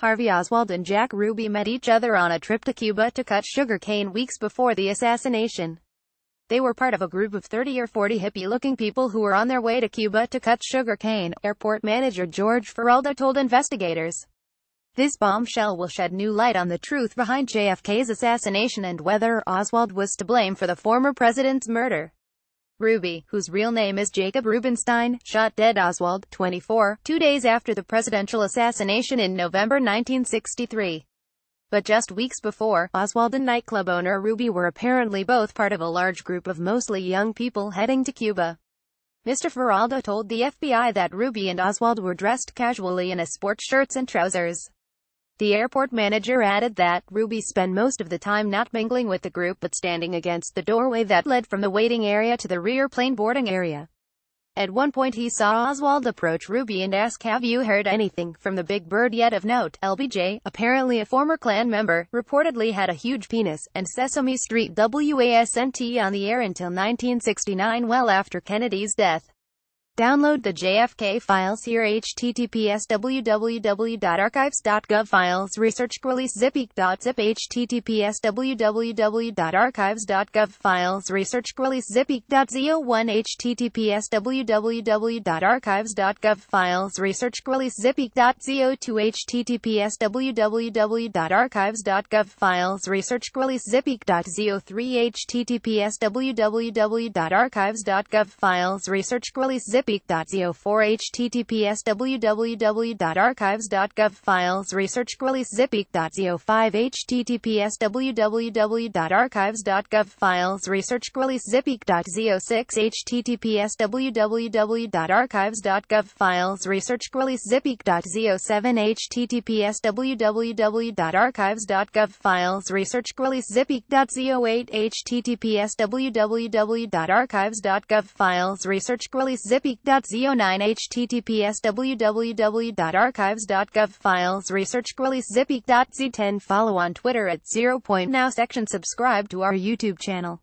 Harvey Oswald and Jack Ruby met each other on a trip to Cuba to cut sugarcane weeks before the assassination. They were part of a group of 30 or 40 hippie-looking people who were on their way to Cuba to cut sugarcane, airport manager George Feraldo told investigators. This bombshell will shed new light on the truth behind JFK's assassination and whether Oswald was to blame for the former president's murder. Ruby, whose real name is Jacob Rubenstein, shot dead Oswald, 24, 2 days after the presidential assassination in November 1963. But just weeks before, Oswald and nightclub owner Ruby were apparently both part of a large group of mostly young people heading to Cuba. Mr. Feraldo told the FBI that Ruby and Oswald were dressed casually in sports shirts and trousers. The airport manager added that Ruby spent most of the time not mingling with the group but standing against the doorway that led from the waiting area to the rear plane boarding area. At one point he saw Oswald approach Ruby and ask, "Have you heard anything from the big bird yet?" Of note, LBJ, apparently a former Klan member, reportedly had a huge penis, and Sesame Street wasn't on the air until 1969, well after Kennedy's death. Download the JFK files here. https www.archives.gov files research release zip.zip https www.archives.gov files research release zip.zo1 https www.archives.gov files research release zip.zo2 https www.archives.gov files research release zip.zo3 https www.archives.gov files research release zip.zo4 https www.archives.gov files research release zip.zo5 https www.archives.gov files research release zip.zo6 https www.archives.gov files research release zip.zo7 https www.archives.gov files research release zip.zo8 https www.archives.gov files research release zip.zo9 https www.archives.gov files research release zip.z10 Follow on Twitter at 0.now section. Subscribe to our YouTube channel.